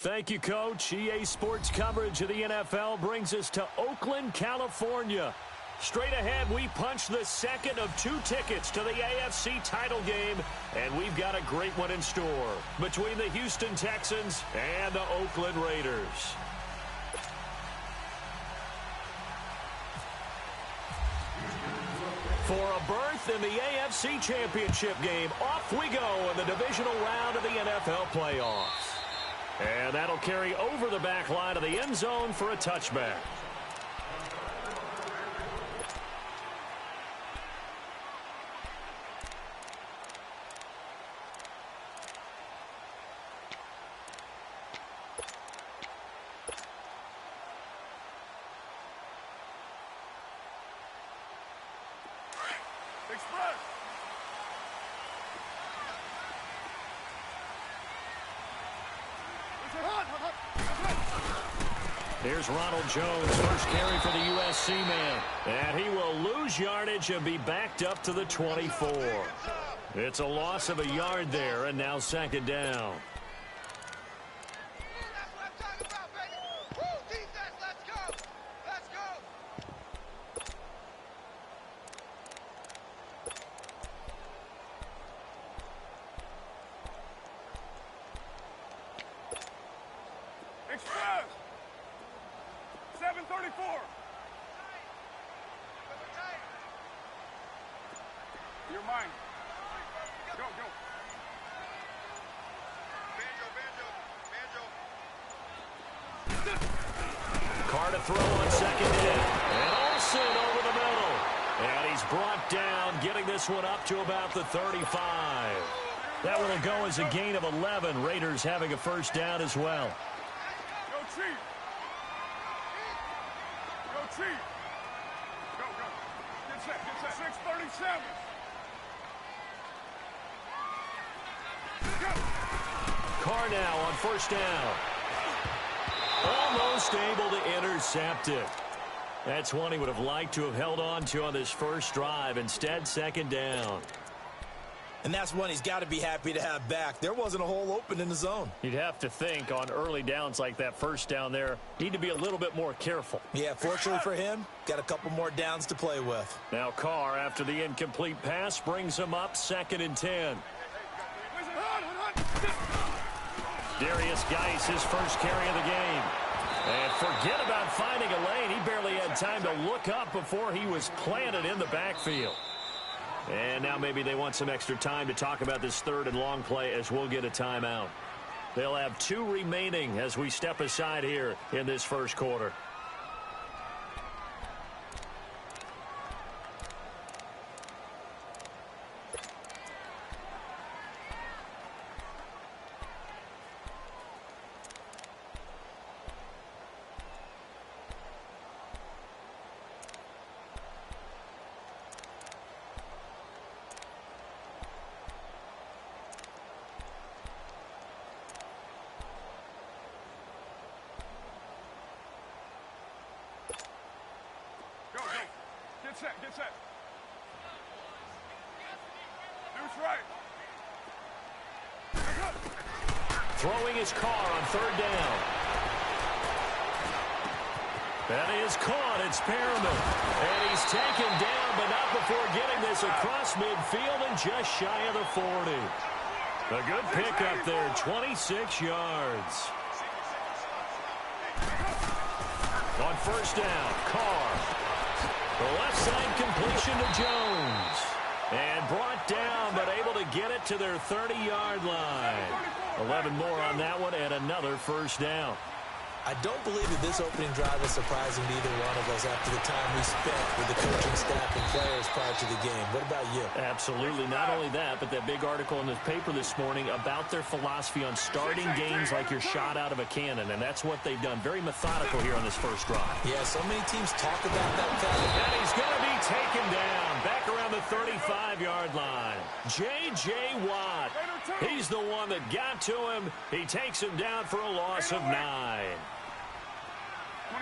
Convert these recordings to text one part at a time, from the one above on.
Thank you, Coach. EA Sports coverage of the NFL brings us to Oakland, California. Straight ahead, we punch the second of 2 tickets to the AFC title game, and we've got a great one in store between the Houston Texans and the Oakland Raiders. For a berth in the AFC Championship game, off we go in the divisional round of the NFL playoffs. And that'll carry over the back line of the end zone for a touchback. Here's Ronald Jones, first carry for the USC man. And he will lose yardage and be backed up to the 24. It's a loss of a yard there, and now second down. Carr to throw on second down. And Olsen over the middle. And he's brought down, getting this one up to about the 35. That one will go as a gain of 11. Raiders having a first down as well. Go, Chief. Go, Chief. Go, go. Get set, get set. 637. Go. Carr now on first down. Almost able to intercept it. That's one he would have liked to have held on to on this first drive. Instead, second down. And that's one he's got to be happy to have back. There wasn't a hole open in the zone. You'd have to think on early downs like that first down there, need to be a little bit more careful. Yeah, fortunately for him, got a couple more downs to play with. Now Carr, after the incomplete pass, brings him up second and 10. Darius Geis, his first carry of the game. And forget about finding a lane. He barely had time to look up before he was planted in the backfield. And now maybe they want some extra time to talk about this third and long play as we'll get a timeout. They'll have 2 remaining as we step aside here in this first quarter. Get set, get set. Deuce right. Throwing his Carr on third down. That is caught. It's Perriman. And he's taken down, but not before getting this across midfield and just shy of the 40. A good pickup there, 26 yards. On first down, Carr. The left side completion to Jones. And brought down, but able to get it to their 30-yard line. 11 more on that one, and another first down. I don't believe that this opening drive is surprising to either one of us after the time we spent with the coaching staff and players prior to the game. What about you? Absolutely. Not only that, but that big article in the paper this morning about their philosophy on starting games like you're shot out of a cannon, and that's what they've done. Very methodical here on this first drive. Yeah, so many teams talk about that fact. And he's going to be taken down back around the 35-yard line. J.J. Watt. He's the one that got to him. He takes him down for a loss of 9. 24.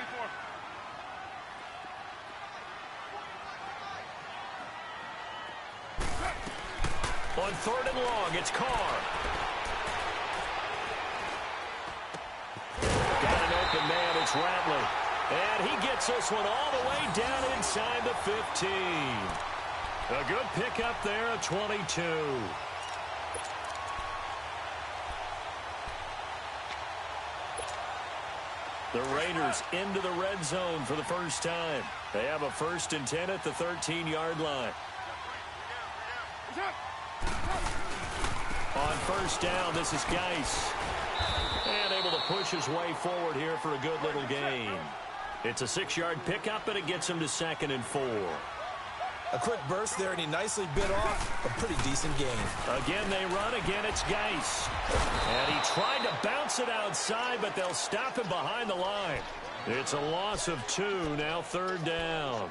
On third and long, it's Carr. it's Rattler. And he gets this one all the way down inside the 15. A good pickup there at 22. The Raiders into the red zone for the first time. They have a 1st and 10 at the 13-yard line. On first down, this is Geis. And able to push his way forward here for a good little gain. It's a 6-yard pickup, and it gets him to 2nd and 4. A quick burst there, and he nicely bit off a pretty decent gain. Again, they run. Again, it's Geis. And he tried to bounce it outside, but they'll stop him behind the line. It's a loss of 2, now 3rd down.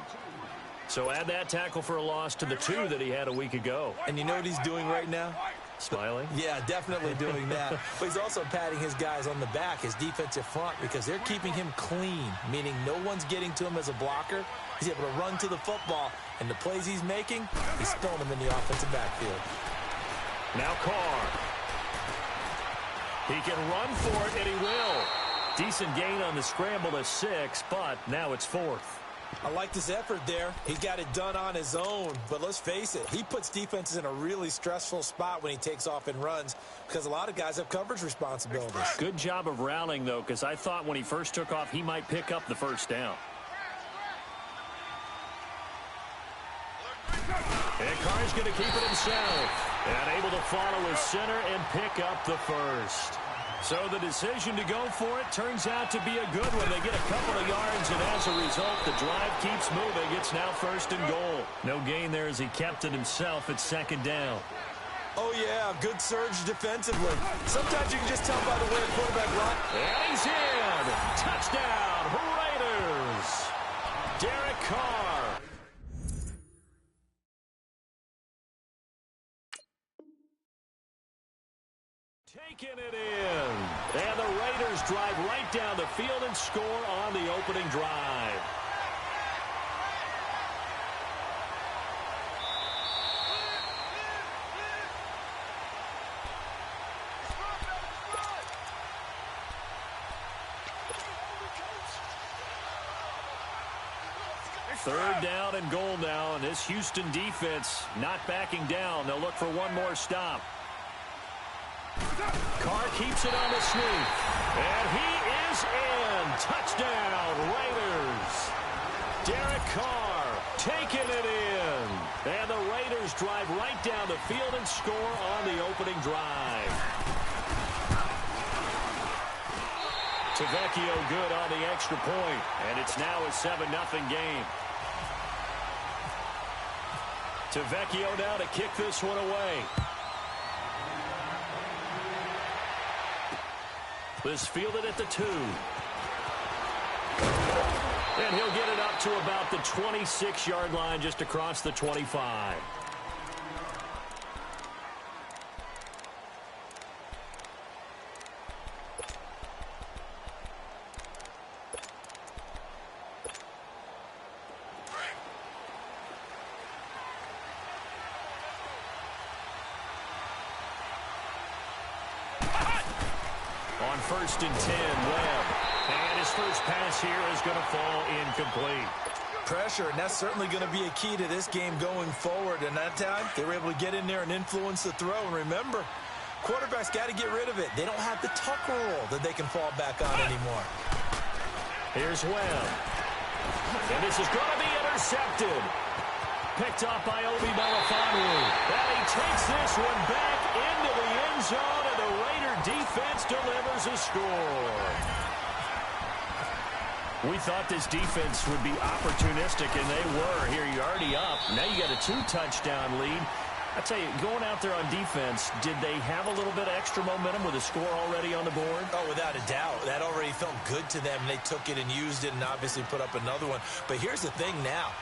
So add that tackle for a loss to the 2 that he had a week ago. And you know what he's doing right now? Smiling? Yeah, definitely doing that. But he's also patting his guys on the back, his defensive front, because they're keeping him clean, meaning no one's getting to him as a blocker. He's able to run to the football, and the plays he's making, he's spilling them in the offensive backfield. Now Carr. He can run for it, and he will. Decent gain on the scramble to 6, but now it's 4th. I like this effort there. He got it done on his own, but let's face it, he puts defenses in a really stressful spot when he takes off and runs because a lot of guys have coverage responsibilities. Good job of rallying, though, because I thought when he first took off, he might pick up the 1st down. And Carr's going to keep it himself. And able to follow his center and pick up the 1st. So the decision to go for it turns out to be a good one. They get a couple of yards, and as a result, the drive keeps moving. It's now 1st and goal. No gain there as he kept it himself at 2nd down. Oh, yeah, good surge defensively. Sometimes you can just tell by the way a quarterback runs. And he's in. Touchdown, Raiders. Derek Carr. Taking it in. And the Raiders drive right down the field and score on the opening drive. Third down and goal now, and this Houston defense not backing down. They'll look for one more stop. Carr keeps it on the sweep. And he is in. Touchdown, Raiders. Derek Carr taking it in. And the Raiders drive right down the field and score on the opening drive. Tavecchio good on the extra point. And it's now a 7-0 game. Tavecchio now to kick this one away. This fielded at the 2. And he'll get it up to about the 26-yard line, just across the 25. On 1st and 10, Webb. And his first pass here is going to fall incomplete. Pressure, and that's certainly going to be a key to this game going forward. And that time, they were able to get in there and influence the throw. And remember, quarterbacks got to get rid of it. They don't have the tuck rule that they can fall back on anymore. Here's Webb. And this is going to be intercepted. Picked up by Obi Melifonwu. And he takes this one back into the end zone, and the Raider defense delivers a score. We thought this defense would be opportunistic, and they were. Here, you're already up. Now you got a 2-touchdown lead. I tell you, going out there on defense, did they have a little bit of extra momentum with a score already on the board? Oh, without a doubt. That already felt good to them. They took it and used it and obviously put up another one. But here's the thing now.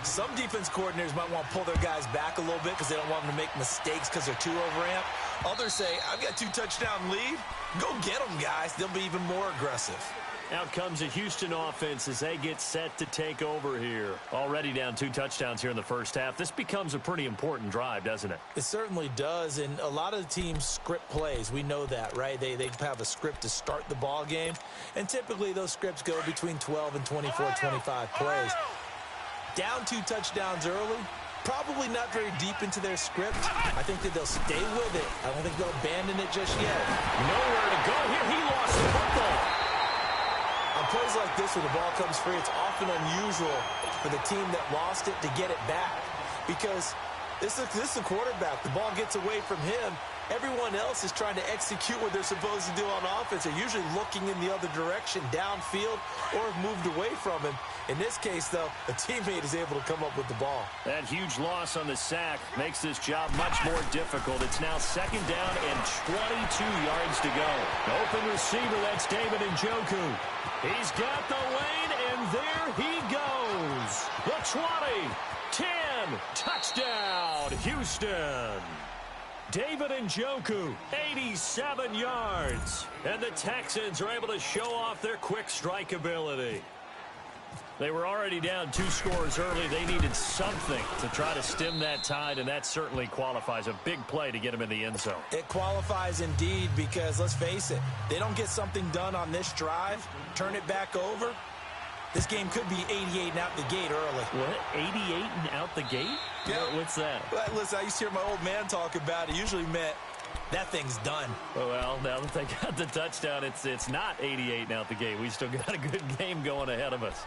Some defense coordinators might want to pull their guys back a little bit because they don't want them to make mistakes because they're too overamped. Others say, I've got a 2-touchdown lead. Go get them, guys. They'll be even more aggressive. Out comes a Houston offense as they get set to take over here. Already down 2 touchdowns here in the first half. This becomes a pretty important drive, doesn't it? It certainly does, and a lot of the teams script plays. We know that, right? They have a script to start the ball game, and typically those scripts go between 12 and 24, 25 plays. Down 2 touchdowns early, probably not very deep into their script. I think that they'll stay with it. I don't think they'll abandon it just yet. Nowhere to go here. He lost the football. On plays like this where the ball comes free, it's often unusual for the team that lost it to get it back because this is the quarterback. The ball gets away from him. Everyone else is trying to execute what they're supposed to do on offense. They're usually looking in the other direction, downfield, or have moved away from him. In this case, though, a teammate is able to come up with the ball. That huge loss on the sack makes this job much more difficult. It's now 2nd down and 22 yards to go. Open receiver, that's David Njoku. He's got the lane, and there he goes. The 20, 10, touchdown, Houston. David Njoku, 87 yards. And the Texans are able to show off their quick strike ability. They were already down 2 scores early. They needed something to try to stem that tide, and that certainly qualifies. A big play to get them in the end zone. It qualifies indeed because, let's face it, they don't get something done on this drive, turn it back over, this game could be 88 and out the gate early. What? 88 and out the gate? Yeah. What's that? Well, listen, I used to hear my old man talk about it. Usually meant that thing's done. Well, now that they got the touchdown, it's not 88 and out the gate. We still got a good game going ahead of us.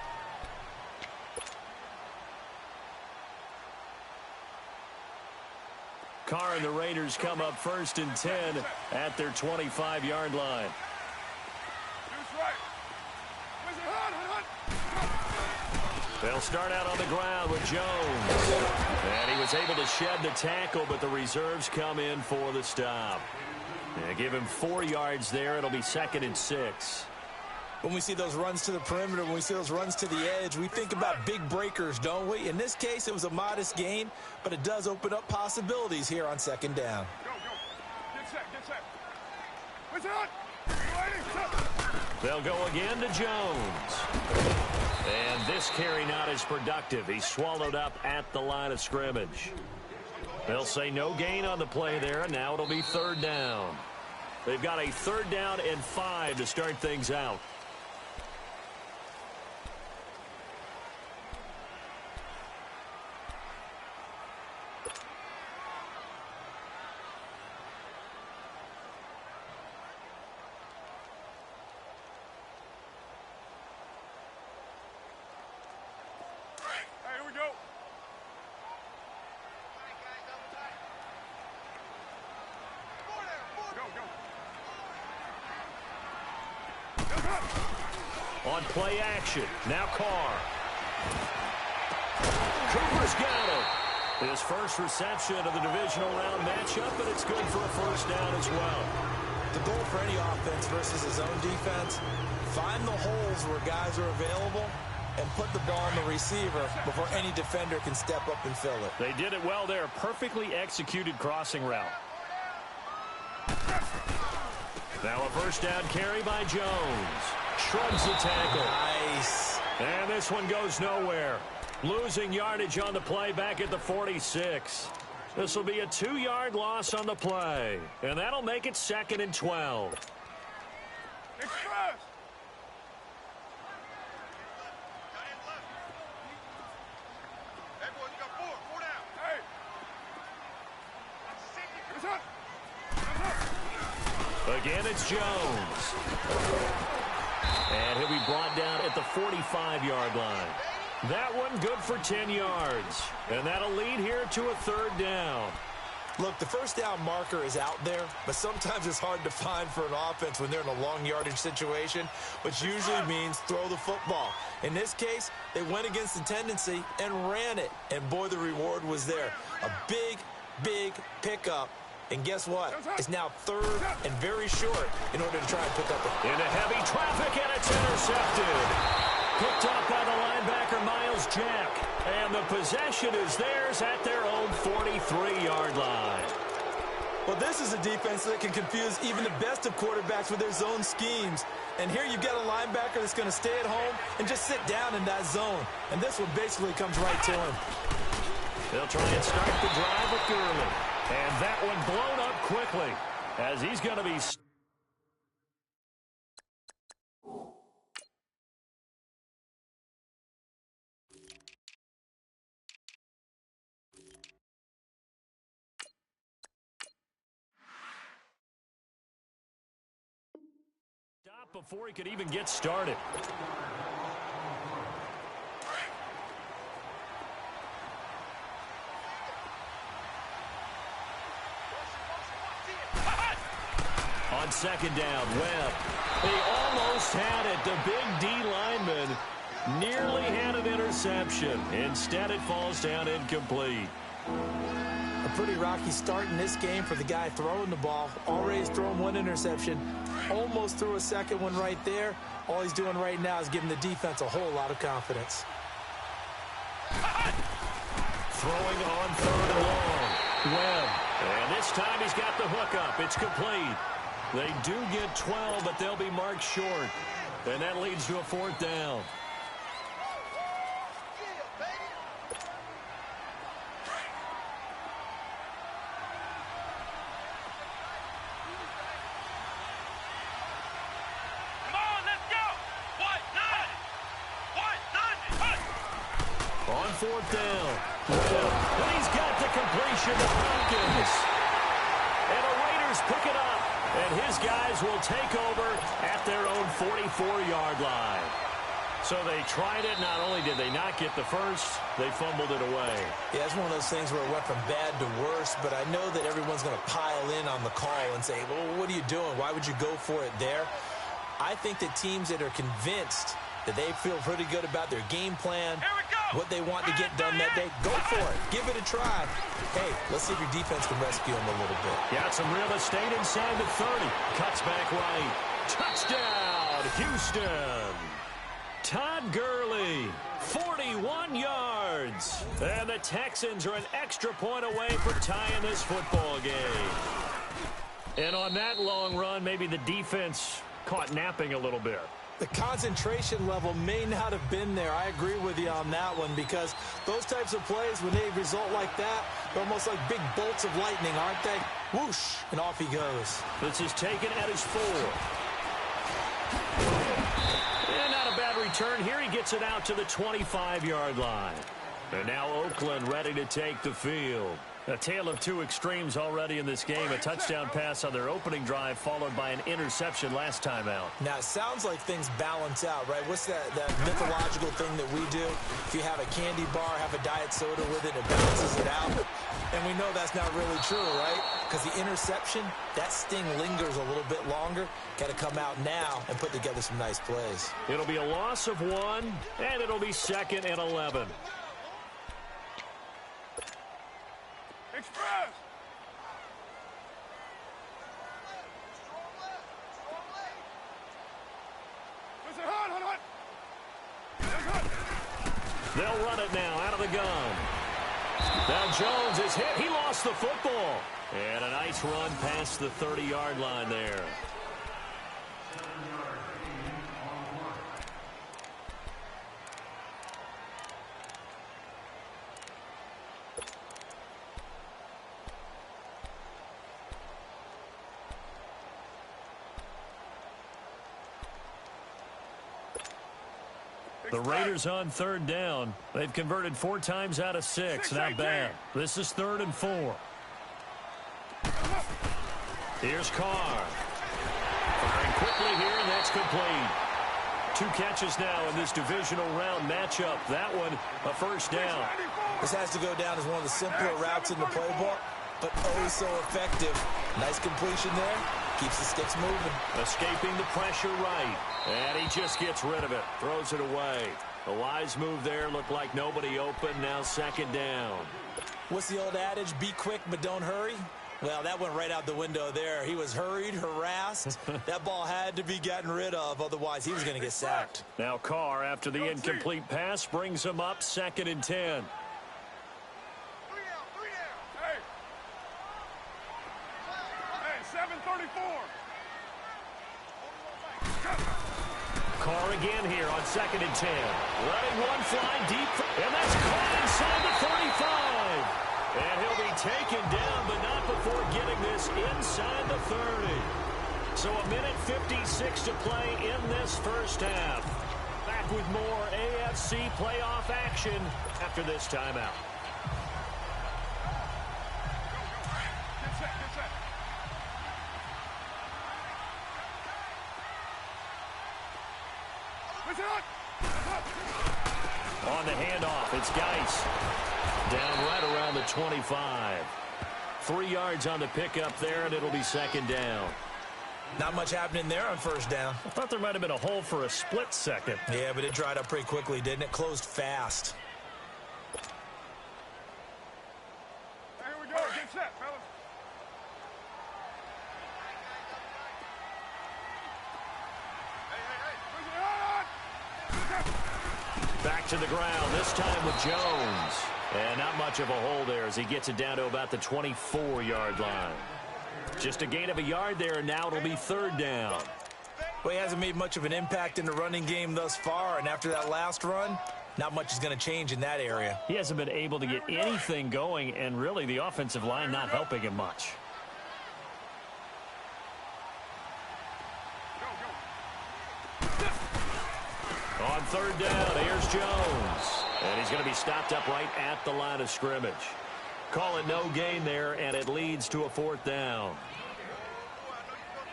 Carr and the Raiders come up 1st and 10 at their 25-yard line. They'll start out on the ground with Jones. And he was able to shed the tackle, but the reserves come in for the stop. And give him 4 yards there. It'll be 2nd and 6. When we see those runs to the perimeter, when we see those runs to the edge, we think about big breakers, don't we? In this case, it was a modest gain, but it does open up possibilities here on 2nd down. Go, go. Get set, get set. What's on? They'll go again to Jones. And this carry not as productive. He's swallowed up at the line of scrimmage. They'll say no gain on the play there, and now it'll be 3rd down. They've got a 3rd down and 5 to start things out. On play action, now Carr. Cooper's got it. His first reception of the divisional round matchup, but it's good for a 1st down as well. The goal for any offense versus his own defense, find the holes where guys are available and put the ball on the receiver before any defender can step up and fill it. They did it well there. Perfectly executed crossing route. Now a 1st down carry by Jones. Shrugs the tackle. Nice. And this one goes nowhere. Losing yardage on the play back at the 46. This will be a 2-yard loss on the play. And that'll make it 2nd and 12. Express! Again, it's Jones. And he'll be brought down at the 45-yard line. That one good for 10 yards. And that'll lead here to a 3rd down. Look, the 1st down marker is out there, but sometimes it's hard to find for an offense when they're in a long yardage situation, which usually means throw the football. In this case, they went against the tendency and ran it. And boy, the reward was there. A big, big pickup. And guess what? It's now 3rd and very short in order to try and pick up the... Into heavy traffic, and it's intercepted. Picked up by the linebacker, Miles Jack. And the possession is theirs at their own 43-yard line. Well, this is a defense that can confuse even the best of quarterbacks with their zone schemes. And here you've got a linebacker that's going to stay at home and just sit down in that zone. And this one basically comes right to him. They'll try and start the drive with Gurley. And that one blown up quickly as he's going to be... before he could even get started. On second down, Webb. He almost had it. The big D lineman nearly had an interception. Instead, it falls down incomplete. A pretty rocky start in this game for the guy throwing the ball. Already has thrown one interception. Almost threw a second one right there. All he's doing right now is giving the defense a whole lot of confidence. Throwing on third and long. Webb. And this time he's got the hook up. It's complete. They do get 12, but they'll be marked short. And that leads to a fourth down. Fourth down. And he's got the completion to Hopkins. And the Raiders pick it up. And his guys will take over at their own 44-yard line. So they tried it. Not only did they not get the first, they fumbled it away. Yeah, it's one of those things where it went from bad to worse, but I know that everyone's going to pile in on the call and say, well, what are you doing? Why would you go for it there? I think that teams that are convinced that they feel pretty good about their game plan, what they want to get done that day, go for it. Give it a try. Hey, let's see if your defense can rescue them a little bit. Got some real estate inside the 30. Cuts back right. Touchdown, Houston. Todd Gurley, 41 yards. And the Texans are an extra point away from tying this football game. And on that long run, maybe the defense caught napping a little bit. The concentration level may not have been there. I agree with you on that one because those types of plays, when they result like that, they're almost like big bolts of lightning, aren't they? Whoosh, and off he goes. This is taken at his 4. And not a bad return. Here he gets it out to the 25-yard line. And now Oakland ready to take the field. A tale of two extremes already in this game. A touchdown pass on their opening drive followed by an interception last time out. Now, it sounds like things balance out, right? What's that mythological thing that we do? If you have a candy bar, have a diet soda with it, it balances it out. And we know that's not really true, right? Because the interception, that sting lingers a little bit longer. Got to come out now and put together some nice plays. It'll be a loss of 1, and it'll be 2nd and 11. Express! They'll run it now out of the gun. Now Jones is hit. He lost the football. And a nice run past the 30-yard line there. The Raiders on third down. They've converted 4 times out of 6. Not bad. This is 3rd and 4. Here's Carr. Firing quickly here, and that's complete. 2 catches now in this divisional round matchup. That one, a first down. This has to go down as one of the simpler routes in the playbook, but oh so effective. Nice completion there. Keeps the sticks moving. Escaping the pressure right. And he just gets rid of it. Throws it away. A wise move there. Looked like nobody open. Now 2nd down. What's the old adage? Be quick, but don't hurry. Well, that went right out the window there. He was hurried, harassed. That ball had to be gotten rid of. Otherwise, he was going to get sacked. Now Carr, after the incomplete pass, brings him up 2nd and 10. again here on 2nd and 10. Letting one fly deep, and that's caught inside the 35. And he'll be taken down, but not before getting this inside the 30. So a minute 56 to play in this first half. Back with more AFC playoff action after this timeout. Get set, get set. On the handoff, it's Geis. Down right around the 25. 3 yards on the pickup there, and it'll be 2nd down. Not much happening there on 1st down. I thought there might have been a hole for a split second. Yeah, but it dried up pretty quickly, didn't it? Closed fast. Here we go. Get set, fellas. Back to the ground, this time with Jones. And not much of a hole there as he gets it down to about the 24-yard line. Just a gain of a yard there, and now it'll be 3rd down. Well, he hasn't made much of an impact in the running game thus far, and after that last run, not much is going to change in that area. He hasn't been able to get anything going, and really the offensive line not helping him much. On 3rd down, here's Jones. And he's going to be stopped up right at the line of scrimmage. Call it no gain there, and it leads to a 4th down.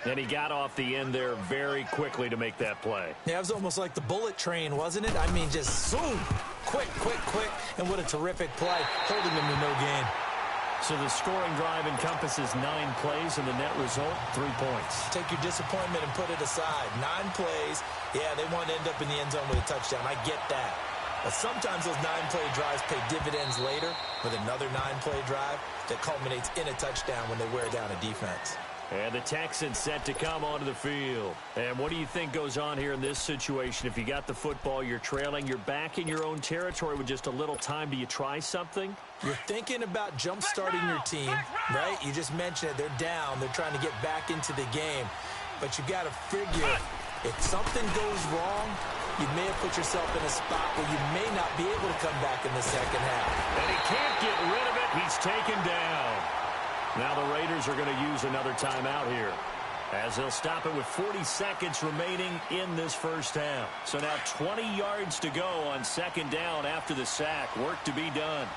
And he got off the end there very quickly to make that play. Yeah, it was almost like the bullet train, wasn't it? I mean, just zoom, quick, and what a terrific play, holding him to no gain. So the scoring drive encompasses 9 plays, and the net result, 3 points. Take your disappointment and put it aside. 9 plays. Yeah, they want to end up in the end zone with a touchdown. I get that. But sometimes those 9-play drives pay dividends later with another 9-play drive that culminates in a touchdown when they wear down a defense. And the Texans set to come onto the field. And what do you think goes on here in this situation? If you got the football, you're trailing, you're back in your own territory with just a little time. Do you try something? You're thinking about jump-starting your team, right? You just mentioned it. They're down. They're trying to get back into the game. But you got to figure, if something goes wrong, you may have put yourself in a spot where you may not be able to come back in the second half. And he can't get rid of it. He's taken down. Now the Raiders are going to use another timeout here, as they'll stop it with 40 seconds remaining in this first half. So now 20 yards to go on 2nd down after the sack. Work to be done.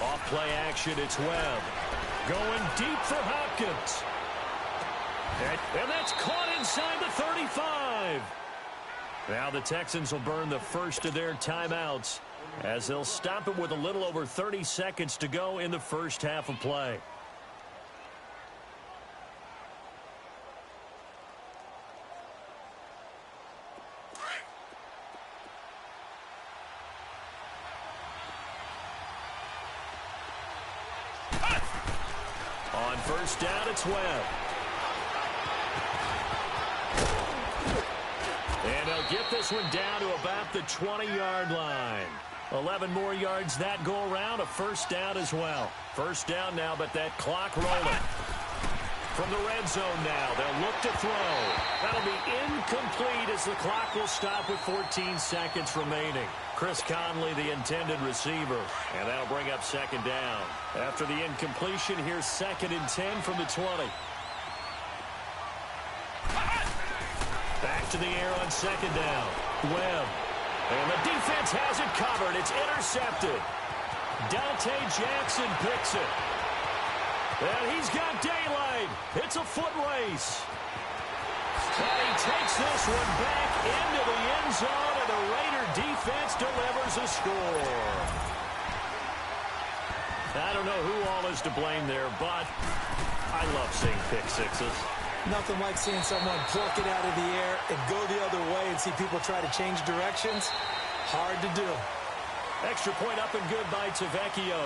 Off play action, it's Webb. Going deep for Hopkins. And that's caught inside the 35. Now the Texans will burn the first of their timeouts, as they'll stop it with a little over 30 seconds to go in the first half of play. On 1st down, it's Webb. And they'll get this one down to about the 20-yard line. 11 more yards that go around, a 1st down as well. 1st down now, but that clock rolling. From the red zone now, they'll look to throw. That'll be incomplete as the clock will stop with 14 seconds remaining. Chris Conley, the intended receiver, and that'll bring up 2nd down. After the incompletion, here's 2nd and 10 from the 20. Back to the air on 2nd down. Webb. And the defense has it covered. It's intercepted. Dante Jackson picks it. And he's got daylight. It's a foot race. And he takes this one back into the end zone, and the Raider defense delivers a score. I don't know who all is to blame there, but I love seeing pick sixes. Nothing like seeing someone pluck it out of the air and go the other way and see people try to change directions. Hard to do. Extra point up and good by Tavecchio.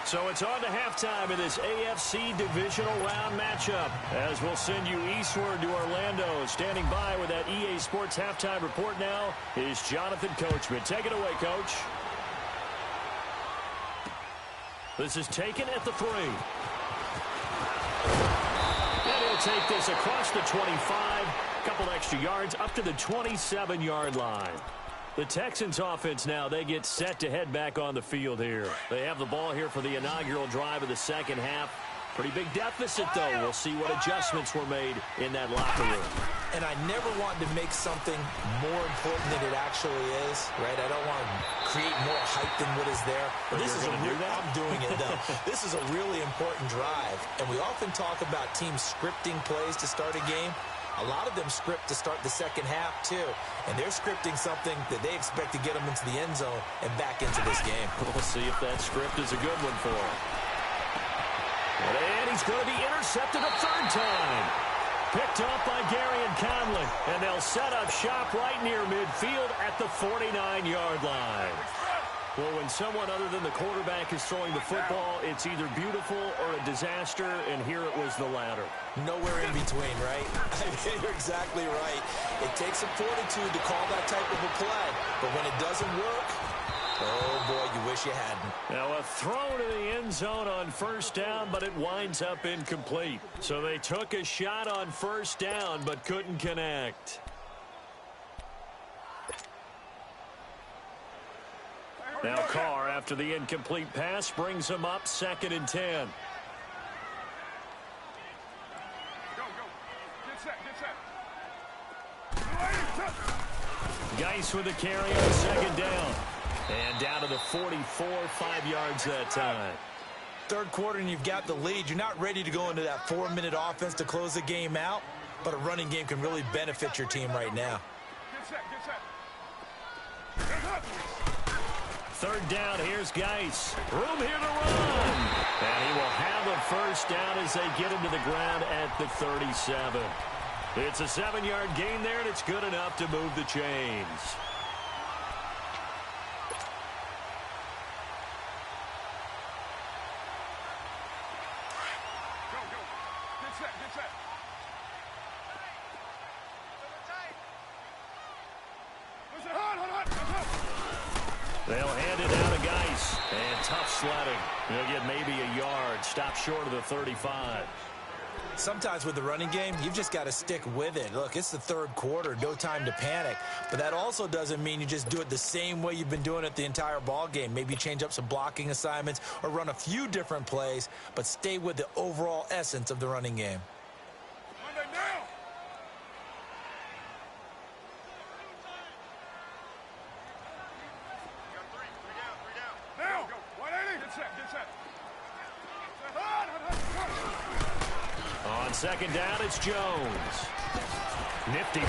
So it's on to halftime in this AFC divisional round matchup, as we'll send you eastward to Orlando. Standing by with that EA Sports halftime report now is Jonathan Coachman. Take it away, Coach. This is taken at the 3. And he'll take this across the 25, a couple extra yards, up to the 27-yard line. The Texans offense now, they get set to head back on the field here. They have the ball here for the inaugural drive of the second half. Pretty big deficit, though. We'll see what adjustments were made in that locker room. And I never want to make something more important than it actually is, right? I don't want to create more hype than what is there. But this is I'm doing it, though. This is a really important drive. And we often talk about teams scripting plays to start a game. A lot of them script to start the second half, too. And they're scripting something that they expect to get them into the end zone and back into this game. We'll see if that script is a good one for them. And he's going to be intercepted a third time. Picked up by Gary and Conley. And they'll set up shop right near midfield at the 49-yard line. Well, when someone other than the quarterback is throwing the football, it's either beautiful or a disaster, and here it was the latter. Nowhere in between, right? You're exactly right. It takes some fortitude to call that type of a play, but when it doesn't work, oh, boy, you wish you hadn't. Now a throw to the end zone on first down, but it winds up incomplete. So they took a shot on first down, but couldn't connect. Now Carr, after the incomplete pass, brings him up 2nd and 10. Go. Get set. Geis with the carry on 2nd down. And down to the 44, 5 yards that time. Third quarter and you've got the lead. You're not ready to go into that 4-minute offense to close the game out, but a running game can really benefit your team right now. Get set. Third down, here's Geis. Room here to run. And he will have a first down as they get him to the ground at the 37. It's a 7-yard gain there, and it's good enough to move the chains. Go. Get set. Listen, hot. They'll hand it out to Geis. And tough sledding. He'll get maybe a yard. Stop short of the 35. Sometimes with the running game, you've just got to stick with it. Look, it's the third quarter, no time to panic. But that also doesn't mean you just do it the same way you've been doing it the entire ball game. Maybe change up some blocking assignments or run a few different plays, but stay with the overall essence of the running game. Monday now. Now. 180. Get set. On 2nd down, it's Jones. Nifty move.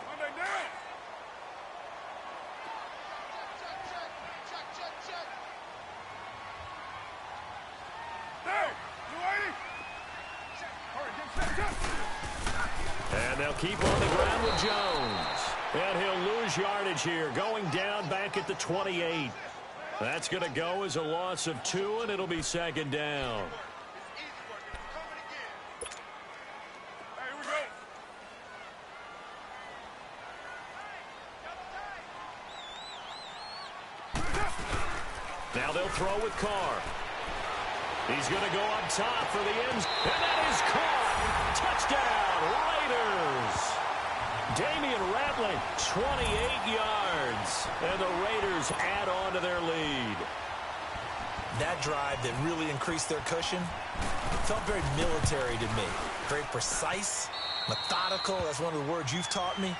Monday now. Now. 280. Hurry, get set. And they'll keep on the ground with Jones. And he'll lose yardage here, going down back at the 28. That's going to go as a loss of 2, and it'll be 2nd down. Hey, here we go. Now they'll throw with Carr. He's going to go up top for the ends, and that is caught. Touchdown, Raiders. Damian Rattling, 28 yards, and the Raiders add on to their lead. That drive that really increased their cushion felt very military to me. Very precise, methodical. That's one of the words you've taught me.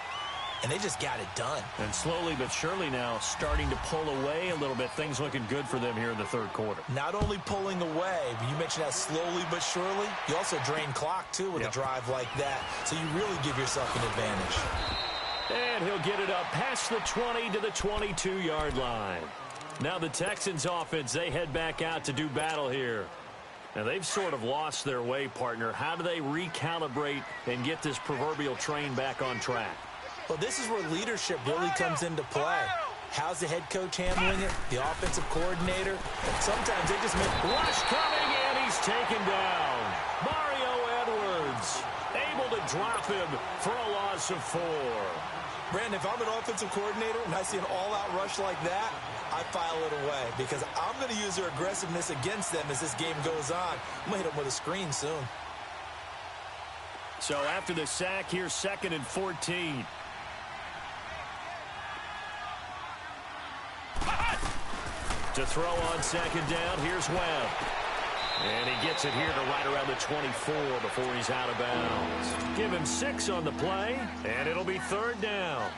And they just got it done. And slowly but surely now starting to pull away a little bit. Things looking good for them here in the third quarter. Not only pulling away, but you mentioned that slowly but surely. You also drain clock, too, with a drive like that. So you really give yourself an advantage. And he'll get it up past the 20 to the 22-yard line. Now the Texans offense, they head back out to do battle here. Now they've sort of lost their way, partner. How do they recalibrate and get this proverbial train back on track? Well, this is where leadership really comes into play. How's the head coach handling it? The offensive coordinator? And sometimes they just make... Rush coming, and he's taken down. Mario Edwards able able to drop him for a loss of 4. Brandon, if I'm an offensive coordinator and I see an all-out rush like that, I file it away because I'm going to use their aggressiveness against them as this game goes on. I'm going to hit them with a screen soon. So after the sack, here's 2nd and 14. To throw on 2nd down, here's Webb. And he gets it here to right around the 24 before he's out of bounds. Give him 6 on the play, and it'll be 3rd down.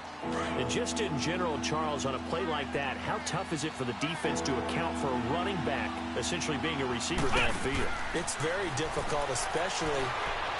And just in general, Charles, on a play like that, how tough is it for the defense to account for a running back essentially being a receiver downfield? It's very difficult, especially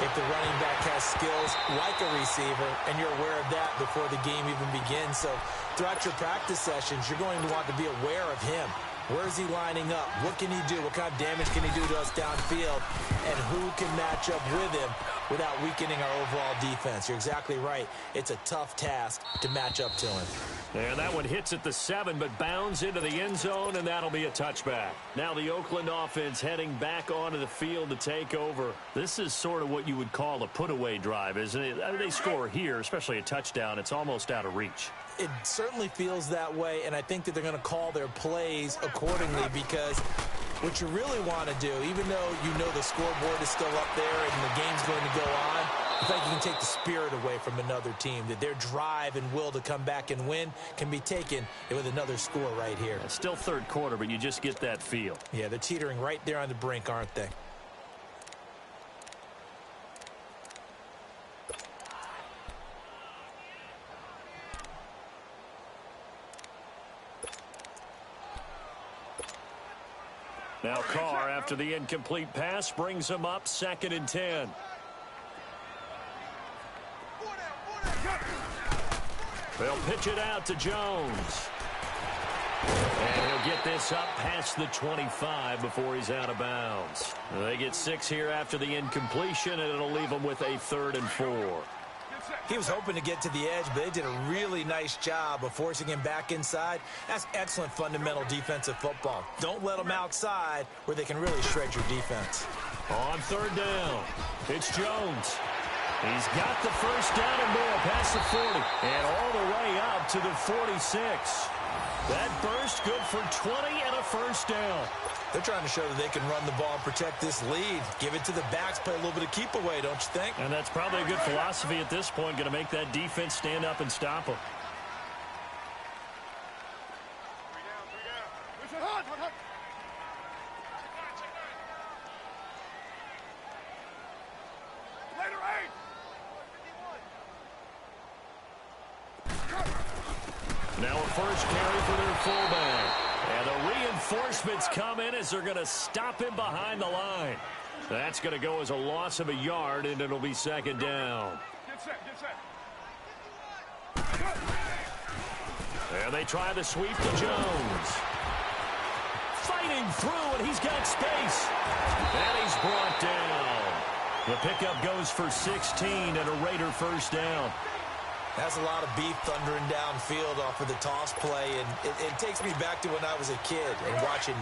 if the running back has skills like a receiver, and you're aware of that before the game even begins. So throughout your practice sessions, you're going to want to be aware of him. Where is he lining up? What can he do? What kind of damage can he do to us downfield? And who can match up with him without weakening our overall defense? You're exactly right. It's a tough task to match up to him. And that one hits at the 7, but bounds into the end zone, and that'll be a touchback. Now the Oakland offense heading back onto the field to take over. This is sort of what you would call a put-away drive, isn't it? I mean, they score here, especially a touchdown. It's almost out of reach. It certainly feels that way, and I think that they're going to call their plays accordingly because what you really want to do, even though you know the scoreboard is still up there and the game's going to go on, I think you can take the spirit away from another team, that their drive and will to come back and win can be taken with another score right here. It's still 3rd quarter, but you just get that feel. Yeah, they're teetering right there on the brink, aren't they? Now Carr, after the incomplete pass, brings him up 2nd and 10. They'll pitch it out to Jones. And he'll get this up past the 25 before he's out of bounds. They get 6 here after the incompletion, and it'll leave them with a 3rd and 4. He was hoping to get to the edge, but they did a really nice job of forcing him back inside. That's excellent fundamental defensive football. Don't let them outside where they can really shred your defense. On 3rd down, it's Jones. He's got the 1st down and more past the 40 and all the way up to the 46. That burst good for 20 and a 1st down. They're trying to show that they can run the ball and protect this lead. Give it to the backs, play a little bit of keep away, don't you think? And that's probably a good philosophy at this point, going to make that defense stand up and stop them. Now a 1st carry for their fullback. And the reinforcements come in as they're going to stop him behind the line. That's going to go as a loss of a yard, and it'll be 2nd down. Get set. And they try the sweep to Jones. Fighting through, and he's got space. And he's brought down. The pickup goes for 16 and a Raider 1st down. That's a lot of beef thundering downfield off of the toss play, and it takes me back to when I was a kid and watching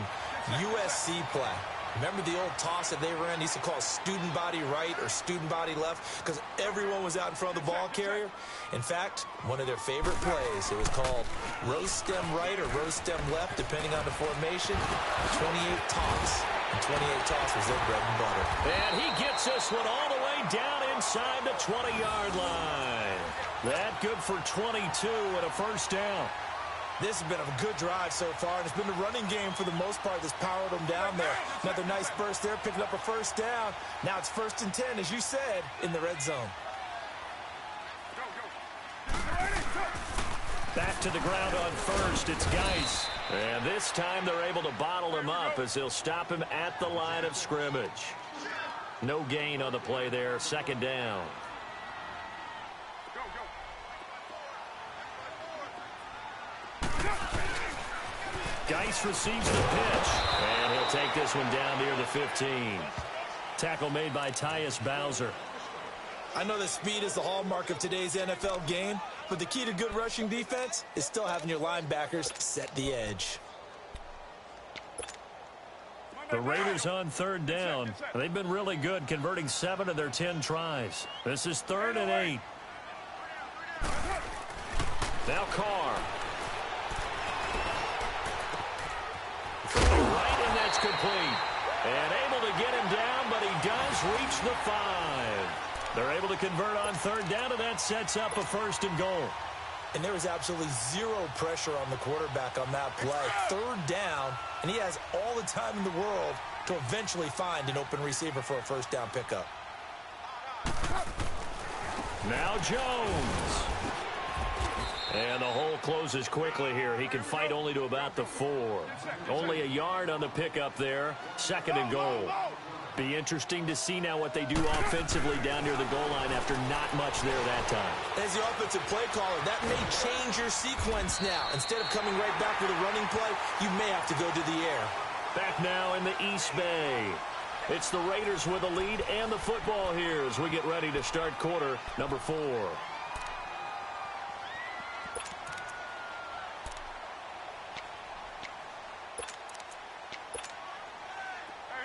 USC play. Remember the old toss that they ran? They used to call student body right or student body left because everyone was out in front of the ball carrier. In fact, one of their favorite plays, it was called rose stem right or rose stem left, depending on the formation. 28 toss. And 28 toss was their bread and butter. And he gets this one all the way down inside the 20-yard line. That good for 22 and a 1st down. This has been a good drive so far, and it's been the running game for the most part that's powered them down there. Another nice burst there, picking up a 1st down. Now it's 1st and 10, as you said, in the red zone. Back to the ground on 1st, it's Geis. And this time they're able to bottle him up as they'll stop him at the line of scrimmage. No gain on the play there, 2nd down. Geis receives the pitch, and he'll take this one down near the 15. Tackle made by Tyus Bowser. I know that speed is the hallmark of today's NFL game, but the key to good rushing defense is still having your linebackers set the edge. The Raiders on third down. They've been really good, converting 7 of their 10 tries. This is 3rd and 8. Now Carr. Right, and that's complete. And able to get him down, but he does reach the 5. They're able to convert on 3rd down, and that sets up a 1st and goal. And there was absolutely zero pressure on the quarterback on that play. 3rd down, and he has all the time in the world to eventually find an open receiver for a 1st down pickup. Now Jones. And the hole closes quickly here. He can fight only to about the 4. Only a yard on the pickup there. 2nd and goal. Be interesting to see now what they do offensively down near the goal line after not much there that time. As the offensive play caller, that may change your sequence now. Instead of coming right back with a running play, you may have to go to the air. Back now in the East Bay. It's the Raiders with a lead and the football here as we get ready to start quarter number 4.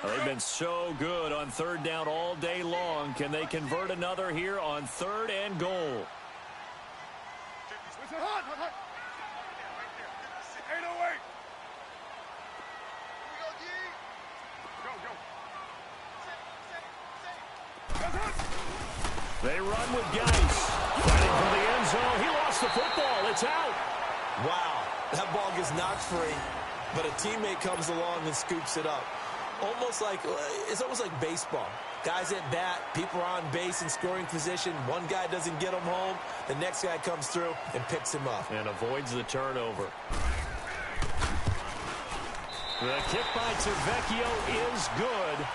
They've been so good on 3rd down all day long. Can they convert another here on 3rd and goal? 808. They run with Geis. Fighting for the end zone. He lost the football. It's out. Wow, that ball gets knocked free, but a teammate comes along and scoops it up. It's almost like baseball. Guys at bat, people are on base in scoring position. One guy doesn't get him home. The next guy comes through and picks him up. And avoids the turnover. The kick by Tavecchio is good.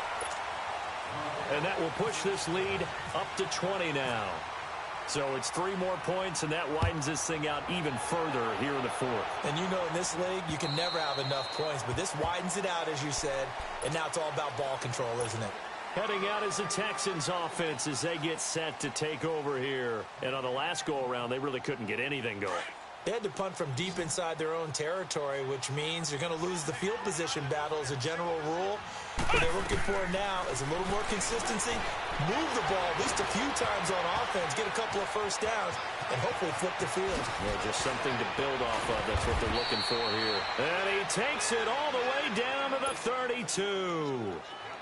And that will push this lead up to 20 now. So it's 3 more points, and that widens this thing out even further here in the 4th. And you know in this league, you can never have enough points, but this widens it out, as you said, and now it's all about ball control, isn't it? Heading out is the Texans offense as they get set to take over here. And on the last go-around, they really couldn't get anything going. They had to punt from deep inside their own territory, which means you're going to lose the field position battle as a general rule. What they're looking for now is a little more consistency, move the ball at least a few times on offense, get a couple of 1st downs, and hopefully flip the field. Yeah, just something to build off of. That's what they're looking for here. And he takes it all the way down to the 32.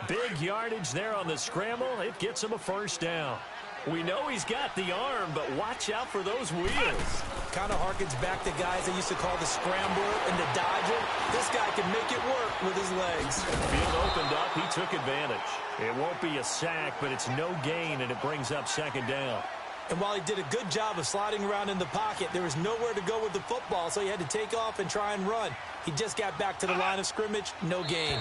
Big yardage there on the scramble. It gets him a 1st down. We know he's got the arm, but watch out for those wheels. Kind of harkens back to guys they used to call the scrambler and the dodger. This guy can make it work with his legs. Field opened up. He took advantage. It won't be a sack, but it's no gain, and it brings up 2nd down. And while he did a good job of sliding around in the pocket, there was nowhere to go with the football, so he had to take off and try and run. He just got back to the line of scrimmage. No gain.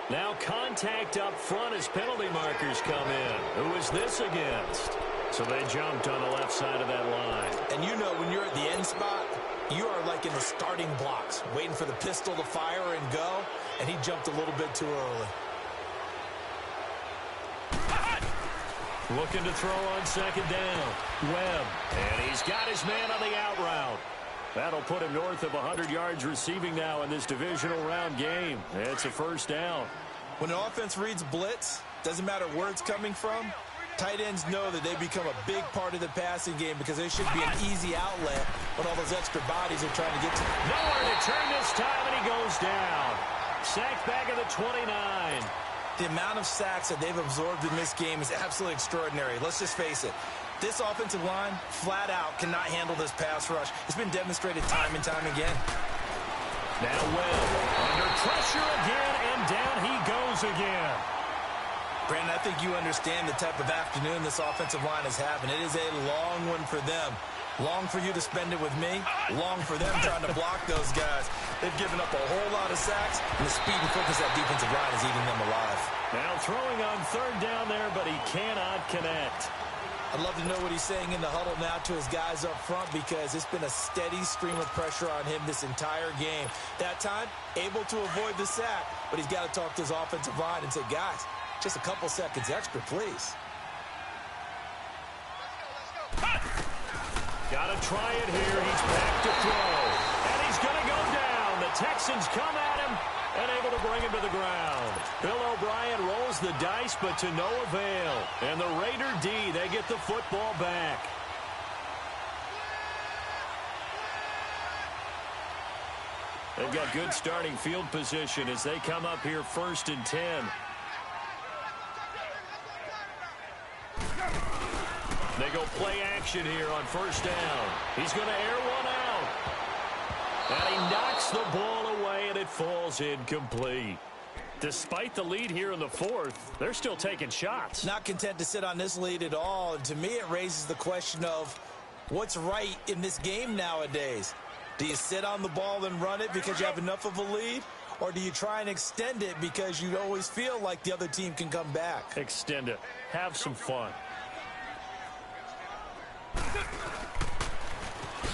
Now contact up front as penalty markers come in. Who is this against? So they jumped on the left side of that line. And you know when you're at the end spot, you are like in the starting blocks, waiting for the pistol to fire and go, and he jumped a little bit too early. Looking to throw on 2nd down. Webb. And he's got his man on the out route. That'll put him north of 100 yards receiving now in this divisional round game. It's a 1st down. When an offense reads blitz, doesn't matter where it's coming from, tight ends know that they become a big part of the passing game because they should be an easy outlet when all those extra bodies are trying to get to them. Nowhere to turn this time, and he goes down. Sacked back at the 29. The amount of sacks that they've absorbed in this game is absolutely extraordinary. Let's just face it. This offensive line, flat out, cannot handle this pass rush. It's been demonstrated time and time again. Now Webb under pressure again, and down he goes again. Brandon, I think you understand the type of afternoon this offensive line is having. It is a long one for them. Long for you to spend it with me. Long for them trying to block those guys. They've given up a whole lot of sacks, and the speed and quickness of that defensive line is eating them alive. Now throwing on 3rd down there, but he cannot connect. I'd love to know what he's saying in the huddle now to his guys up front because it's been a steady stream of pressure on him this entire game. That time, able to avoid the sack, but he's got to talk to his offensive line and say, guys, just a couple seconds extra, please. Got to try it here. He's back to throw. And he's going to go down. The Texans come at him, and able to bring him to the ground. Bill O'Brien rolls the dice, but to no avail. And the Raider D, they get the football back. They've got good starting field position as they come up here 1st and 10. They go play action here on 1st down. He's going to air one out. And he knocks the ball away, and it falls incomplete. Despite the lead here in the 4th, they're still taking shots. Not content to sit on this lead at all. And to me, it raises the question of what's right in this game nowadays. Do you sit on the ball and run it because you have enough of a lead? Or do you try and extend it because you always feel like the other team can come back? Extend it. Have some fun.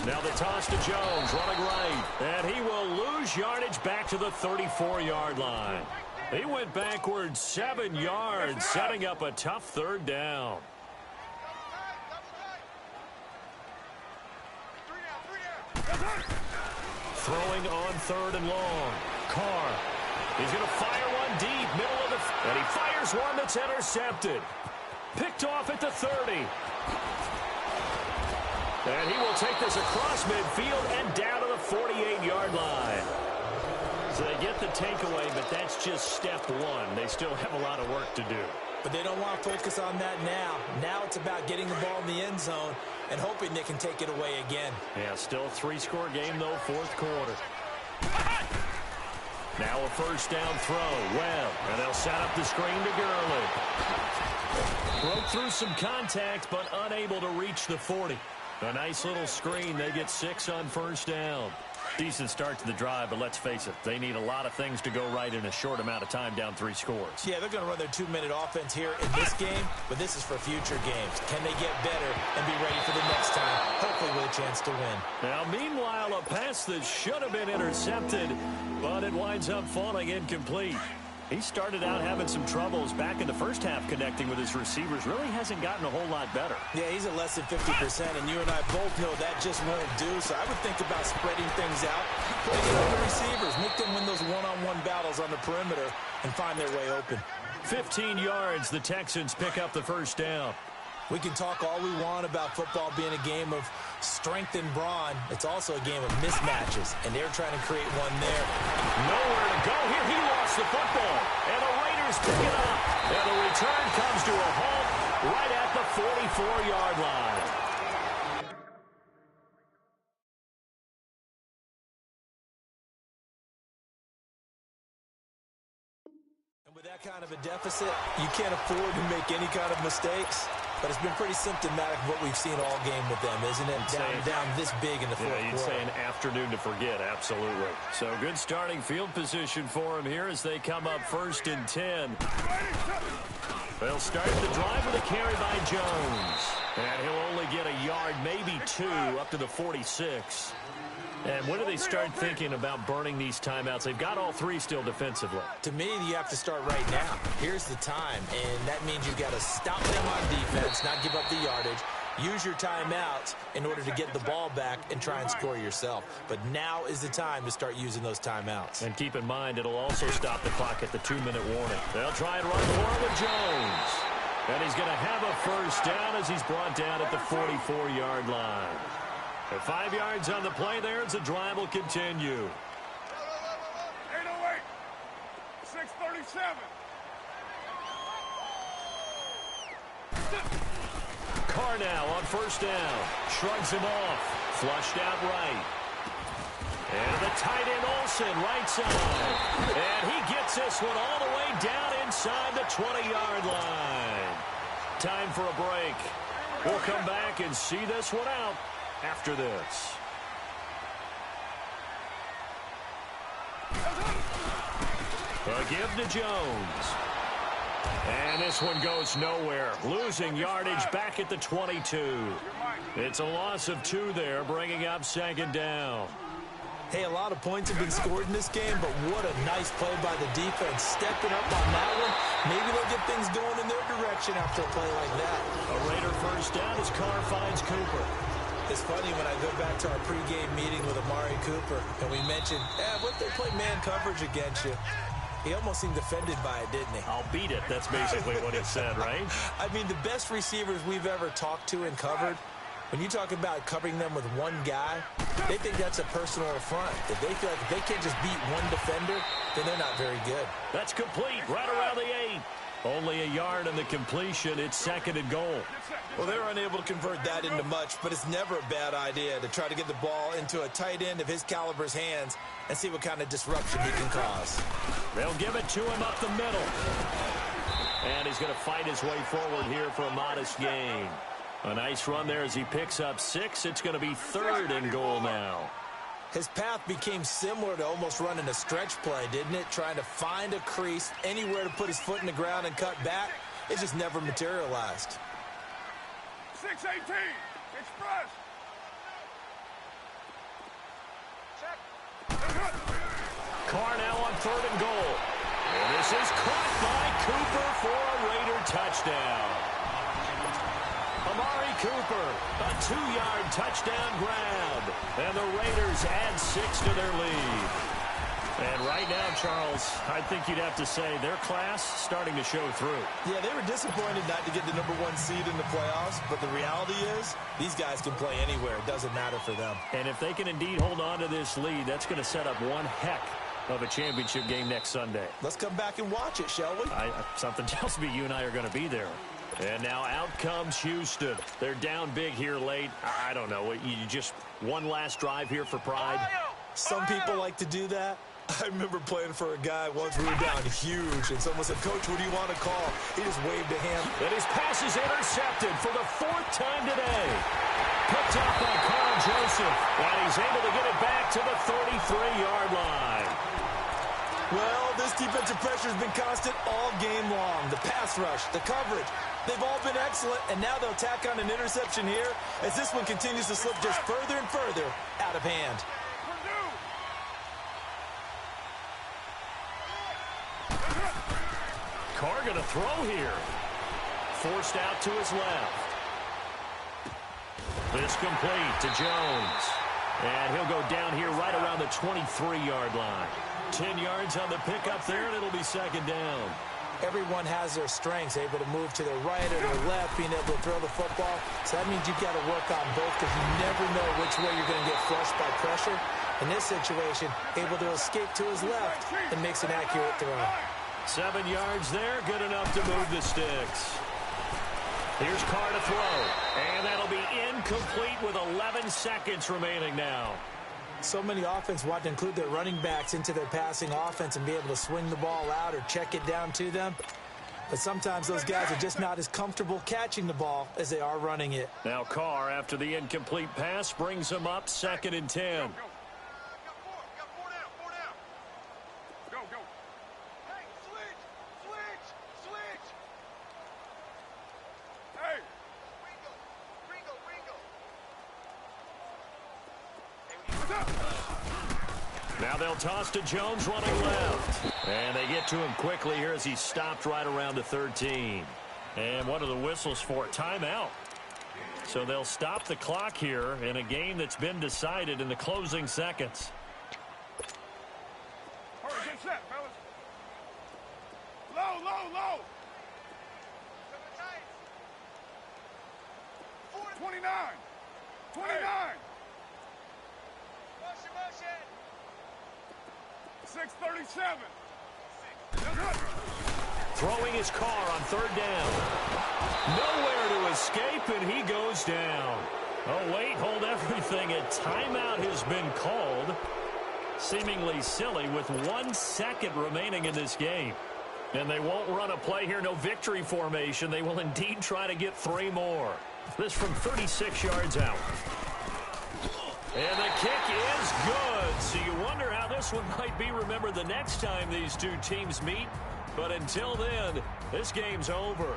Now the toss to Jones, running right. And he will lose yardage back to the 34-yard line. He went backwards 7 yards, setting up a tough 3rd down. Throwing on 3rd and long. Carr. He's going to fire one deep, middle of the... And he fires one that's intercepted. Picked off at the 30. And he will take this across midfield and down to the 48-yard line. So they get the takeaway, but that's just step 1. They still have a lot of work to do. But they don't want to focus on that now. Now it's about getting the ball in the end zone and hoping they can take it away again. Yeah, still a 3-score game, though, 4th quarter. Now a 1st down throw. Well, and they'll set up the screen to Gurley. Broke through some contact, but unable to reach the 40. A nice little screen. They get 6 on 1st down. Decent start to the drive, but let's face it, they need a lot of things to go right in a short amount of time, down 3 scores. Yeah, they're going to run their 2-minute offense here in this game, but this is for future games. Can they get better and be ready for the next time, hopefully with a chance to win? Now, meanwhile, a pass that should have been intercepted, but it winds up falling incomplete. He started out having some troubles back in the 1st half connecting with his receivers. Really hasn't gotten a whole lot better. Yeah, he's at less than 50%, and you and I both know that just won't do. So I would think about spreading things out, putting it on the receivers, make them win those one-on-one battles on the perimeter and find their way open. 15 yards, the Texans pick up the 1st down. We can talk all we want about football being a game of strength and brawn. It's also a game of mismatches, and they're trying to create one there. Nowhere to go here. He lost the football, and the Raiders pick it up. And the return comes to a halt right at the 44-yard line. And with that kind of a deficit, you can't afford to make any kind of mistakes. But it's been pretty symptomatic of what we've seen all game with them, isn't it? Down this big in the 4th quarter. You'd say an afternoon to forget, absolutely. So good starting field position for him here as they come up 1st and 10. They'll start the drive with a carry by Jones. And he'll only get a yard, maybe 2, up to the 46. And when do they start thinking about burning these timeouts? They've got all 3 still defensively. To me, you have to start right now. Here's the time, and that means you've got to stop them on defense, not give up the yardage, use your timeouts in order to get the ball back and try and score yourself. But now is the time to start using those timeouts. And keep in mind, it'll also stop the clock at the 2-minute warning. They'll try and run for it with Jones. And he's going to have a 1st down as he's brought down at the 44-yard line. At 5 yards on the play there, as the drive will continue. 808, 637. Carr now on 1st down. Shrugs him off. Flushed out right. And the tight end Olsen, right side. And he gets this one all the way down inside the 20-yard line. Time for a break. We'll come back and see this one out after this. A give to Jones. And this one goes nowhere. Losing yardage back at the 22. It's a loss of 2 there, bringing up 2nd down. Hey, a lot of points have been scored in this game, but what a nice play by the defense. Stepping up on that one. Maybe they'll get things going in their direction after a play like that. A Raider 1st down as Carr finds Cooper. It's funny when I go back to our pregame meeting with Amari Cooper, and we mentioned, what if they play man coverage against you? He almost seemed offended by it, didn't he? I'll beat it. That's basically what he said, right? I mean, the best receivers we've ever talked to and covered, when you talk about covering them with one guy, they think that's a personal affront. If they feel like if they can't just beat one defender, then they're not very good. That's complete, right around the 8. Only a yard in the completion. It's second and goal. Well, they're unable to convert that into much, but it's never a bad idea to try to get the ball into a tight end of his caliber's hands and see what kind of disruption he can cause. They'll give it to him up the middle. And he's going to fight his way forward here for a modest gain. A nice run there as he picks up 6. It's going to be third and goal now. His path became similar to almost running a stretch play, didn't it? Trying to find a crease, anywhere to put his foot in the ground and cut back. It just never materialized. 6-18, express. Carr now on third and goal. And this is caught by Cooper for a Raider touchdown. Amari Cooper, a 2-yard touchdown grab. And the Raiders add 6 to their lead. And right now, Charles, I think you'd have to say their class starting to show through. Yeah, they were disappointed not to get the #1 seed in the playoffs, but the reality is these guys can play anywhere. It doesn't matter for them. And if they can indeed hold on to this lead, that's going to set up one heck of a championship game next Sunday. Let's come back and watch it, shall we? Something tells me you and I are going to be there. And now out comes Houston. They're down big here late. I don't know. You just one last drive here for pride? Some people like to do that. I remember playing for a guy once we were down huge, and someone said, "Coach, what do you want to call?" He just waved a hand. And his pass is intercepted for the 4th time today. Picked up by Carl Joseph. And he's able to get it back to the 33-yard line. Well, this defensive pressure has been constant all game long. The pass rush, the coverage, they've all been excellent, and now they'll tack on an interception here as this one continues to slip just further and further out of hand. Carr going to throw here. Forced out to his left. This complete to Jones. And he'll go down here right around the 23-yard line. 10 yards on the pickup there, and it'll be second down. Everyone has their strengths, able to move to their right or their left, being able to throw the football. So that means you've got to work on both because you never know which way you're going to get flushed by pressure. In this situation, able to escape to his left and makes an accurate throw. 7 yards there, good enough to move the sticks. Here's Carr to throw, and that'll be incomplete with 11 seconds remaining now. So many offenses want to include their running backs into their passing offense and be able to swing the ball out or check it down to them. But sometimes those guys are just not as comfortable catching the ball as they are running it. Now Carr, after the incomplete pass, brings him up 2nd and 10. Now they'll toss to Jones running left. And they get to him quickly here as he stopped right around the 13. And what are the whistles for? Timeout. So they'll stop the clock here in a game that's been decided in the closing seconds. Hurry, get set, fellas. Low, low, low. 29. 29. 6:37. Throwing his Carr on 3rd down. Nowhere to escape, and he goes down. Oh, wait, hold everything. A timeout has been called. Seemingly silly with 1 second remaining in this game. And they won't run a play here, no victory formation. They will indeed try to get 3 more. This from 36 yards out. And the kick is good. So you wonder how this one might be remembered the next time these two teams meet. But until then, this game's over.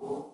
Go.